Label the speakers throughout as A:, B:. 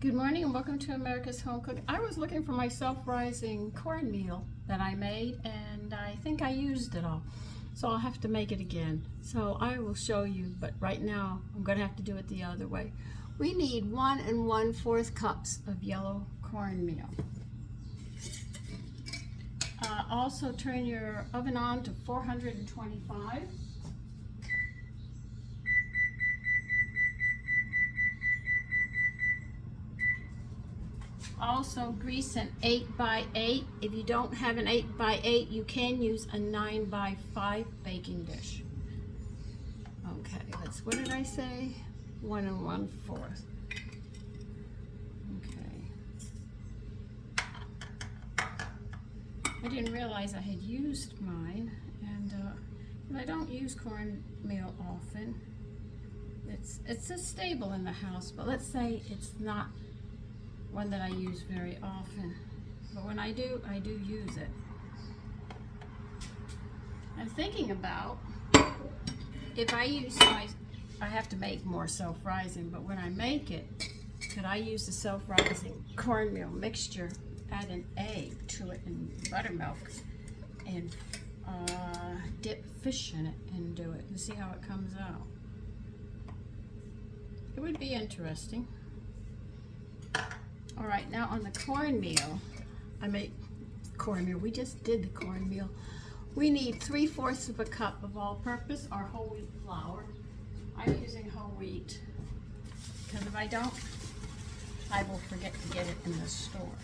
A: Good morning and welcome to America's Home Cook. I was looking for my self-rising cornmeal that I made and I think I used it all. So I'll have to make it again. So I will show you, but right now I'm going to have to do it the other way. We need 1 1/4 cups of yellow cornmeal. Also turn your oven on to 425. Also grease an 8x8. If you don't have an 8x8, you can use a 9x5 baking dish. Okay, what did I say? 1 1/4. Okay. I didn't realize I had used mine, and I don't use cornmeal often. It's a staple in the house, but let's say it's not one that I use very often, but when I do use it. I'm thinking about if I use I have to make more self-rising, but when I make it, could I use the self-rising cornmeal mixture, add an egg to it and buttermilk, and dip fish in it and do it and see how it comes out. It would be interesting. All right, now on the cornmeal, I make cornmeal. We just did the cornmeal. We need 3/4 of a cup of all-purpose or whole wheat flour. I'm using whole wheat because if I don't, I will forget to get it in the store.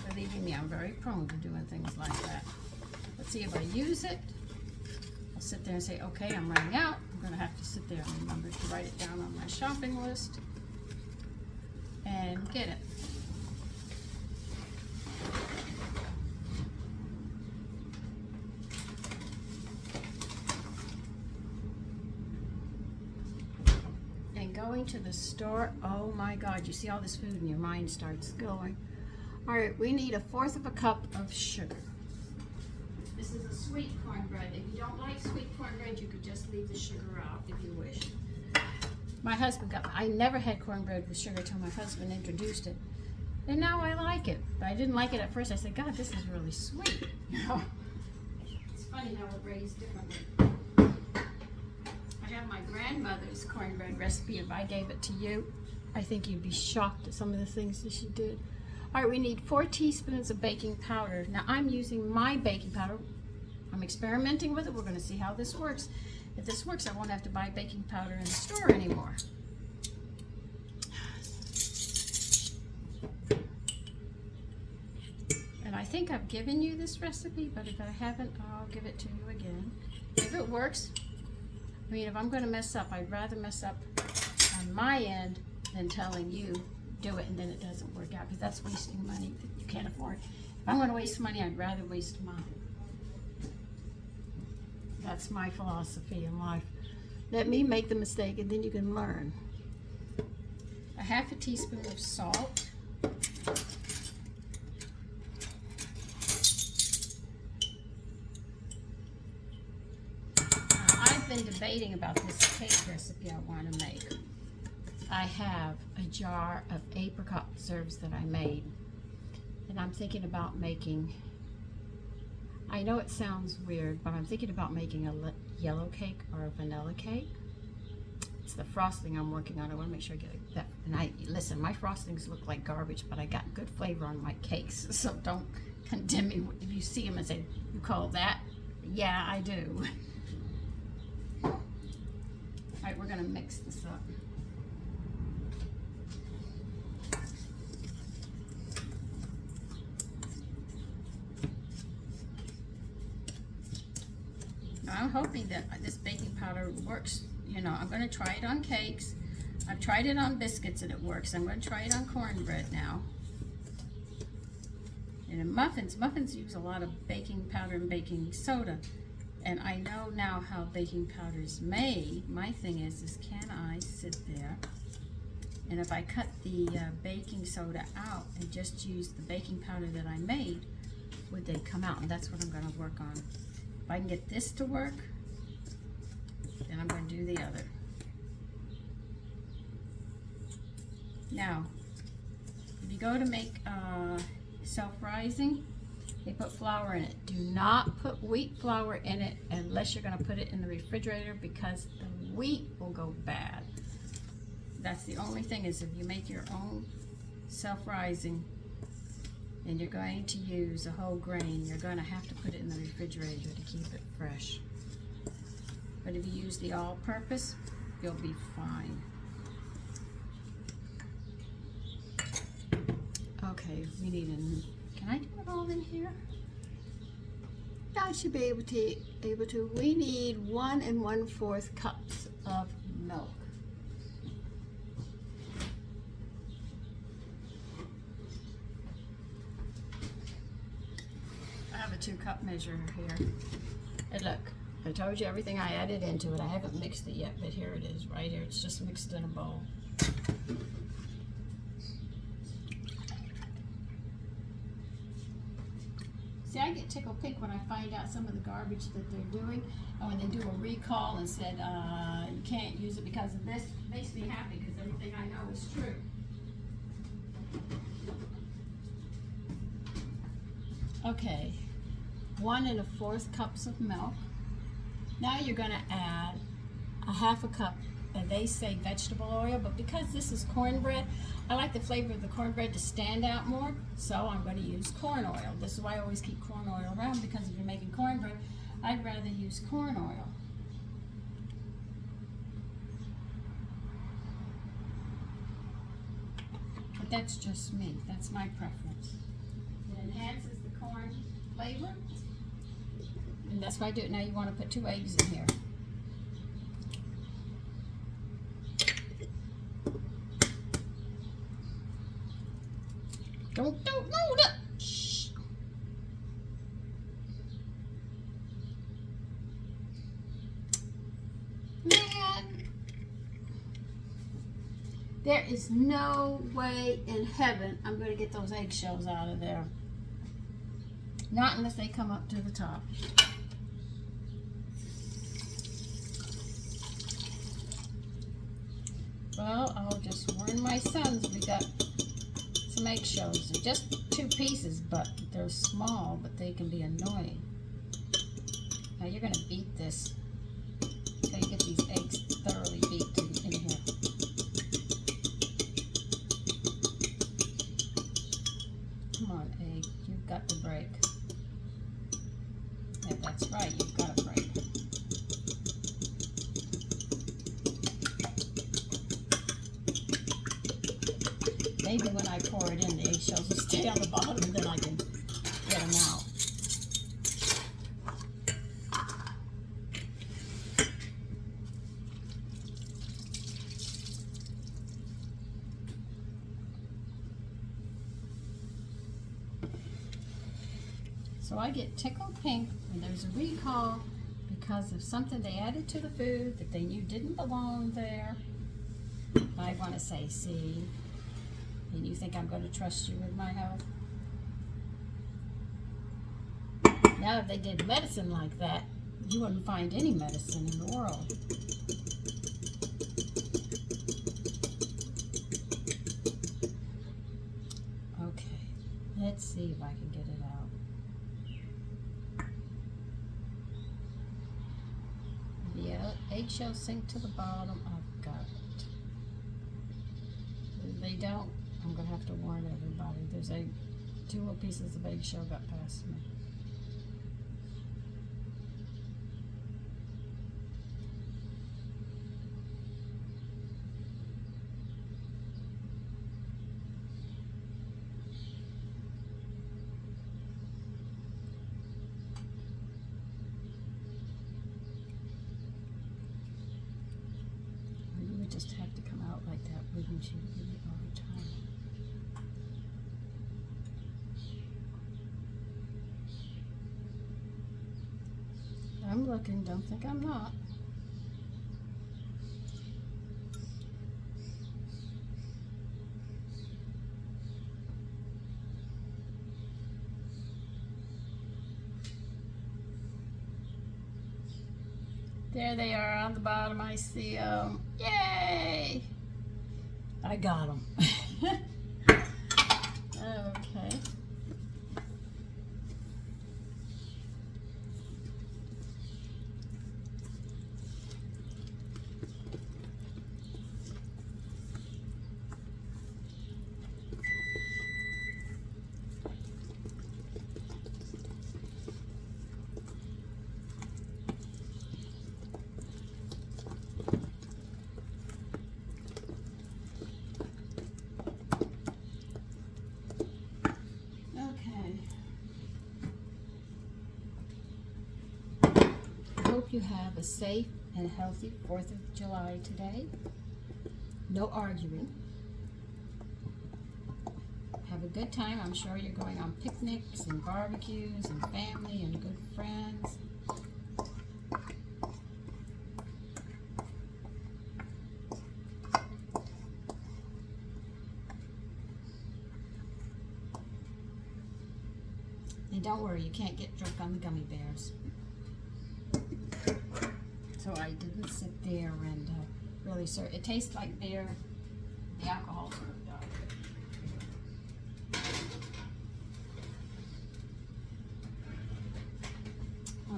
A: Believe me, I'm very prone to doing things like that. Let's see if I use it. I'll sit there and say, okay, I'm running out. I'm gonna have to sit there and remember to write it down on my shopping list and get it. And going to the store, oh my God, you see all this food and your mind starts going. All right, we need 1/4 of a cup of sugar. This is a sweet cornbread. If you don't like sweet cornbread, you could just leave the sugar out if you wish. My husband I never had cornbread with sugar till my husband introduced it. And now I like it. But I didn't like it at first. I said, God, this is really sweet. You know? It's funny how we're raised differently. I have my grandmother's cornbread recipe. If I gave it to you, I think you'd be shocked at some of the things that she did. All right, we need 4 teaspoons of baking powder. Now I'm using my baking powder. I'm experimenting with it. We're going to see how this works. If this works, I won't have to buy baking powder in the store anymore. And I think I've given you this recipe, but if I haven't, I'll give it to you again. If it works, I mean, if I'm going to mess up, I'd rather mess up on my end than telling you do it and then it doesn't work out, because that's wasting money that you can't afford. If I'm going to waste money, I'd rather waste mine. That's my philosophy in life. Let me make the mistake and then you can learn. 1/2 teaspoon of salt. I've been debating about this cake recipe I want to make. I have a jar of apricot preserves that I made, and I'm thinking about making, I know it sounds weird, but I'm thinking about making a yellow cake or a vanilla cake. It's the frosting I'm working on. I want to make sure I get that. And listen, my frostings look like garbage, but I got good flavor on my cakes, so don't condemn me if you see them and say, you call that? Yeah, I do. All right, we're going to mix this up. I'm hoping that this baking powder works. You know, I'm going to try it on cakes. I've tried it on biscuits and it works. I'm going to try it on cornbread now. And in muffins use a lot of baking powder and baking soda. And I know now how baking powder is made. My thing is can I sit there and if I cut the baking soda out and just use the baking powder that I made, would they come out? And that's what I'm going to work on. If I can get this to work, then I'm going to do the other. Now, if you go to make self-rising, they put flour in it. Do not put wheat flour in it unless you're going to put it in the refrigerator, because the wheat will go bad. That's the only thing, is if you make your own self-rising and you're going to use a whole grain, you're going to have to put it in the refrigerator to keep it fresh. But if you use the all-purpose, you'll be fine. Okay, we need a, can I do it all in here? I should be able to. We need 1 1/4 cups of milk. I have a 2-cup measure here. And look, I told you everything I added into it. I haven't mixed it yet, but here it is, right here. It's just mixed in a bowl. See, I get tickled pink when I find out some of the garbage that they're doing, and when they do a recall and said you can't use it because of this. It makes me happy because everything I know is true. Okay, 1 1/4 cups of milk. Now you're going to add a 1/2 cup, and they say vegetable oil, but because this is cornbread, I like the flavor of the cornbread to stand out more, so I'm going to use corn oil. This is why I always keep corn oil around, because if you're making cornbread, I'd rather use corn oil. But that's just me. That's my preference. It enhances the corn flavor, and that's why I do it. Now you want to put 2 eggs in here. Don't load up. Shh. Man, there is no way in heaven I'm going to get those eggshells out of there. Not unless they come up to the top. Well, I'll just warn my sons, we got some eggshells. They're just 2 pieces, but they're small, but they can be annoying. Now you're going to beat this until you get these eggs thoroughly beat in here. Come on, egg, you've got to break. Yeah, that's right, you've got to break. Maybe when I pour it in, the eggshells will stay on the bottom, and then I can get them out. So I get tickled pink when there's a recall because of something they added to the food that they knew didn't belong there. I want to say, see, and you think I'm going to trust you with my health? Now, if they did medicine like that, you wouldn't find any medicine in the world. Okay, let's see if I can get it out. Yeah, eggshells sink to the bottom. I've got it. If they don't, I'm going to have to warn everybody. There's 2 little pieces of eggshell got past me. You would just have to come out like that, wouldn't you, all the time? I'm looking, don't think I'm not. There they are on the bottom, I see them. Yay! I got them. you have a safe and healthy 4th of July today. No arguing. Have a good time. I'm sure you're going on picnics and barbecues and family and good friends. And don't worry, you can't get drunk on the gummy bears. So I didn't sit there and really serve. It tastes like beer. The alcohol's really dark.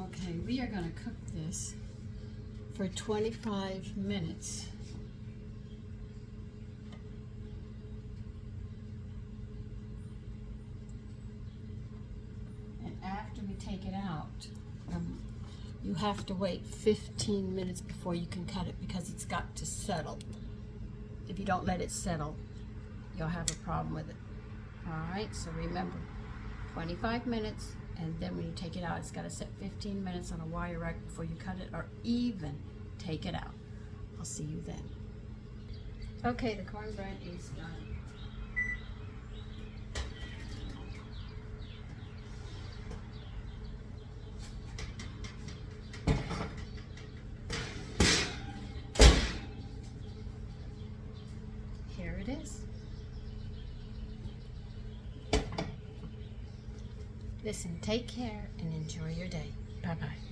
A: Okay, we are going to cook this for 25 minutes. After we take it out, you have to wait 15 minutes before you can cut it because it's got to settle. If you don't let it settle, you'll have a problem with it. Alright, so remember, 25 minutes, and then when you take it out, it's got to set 15 minutes on a wire rack before you cut it or even take it out. I'll see you then. Okay, the cornbread is done. Here it is. Listen, take care and enjoy your day. Bye-bye.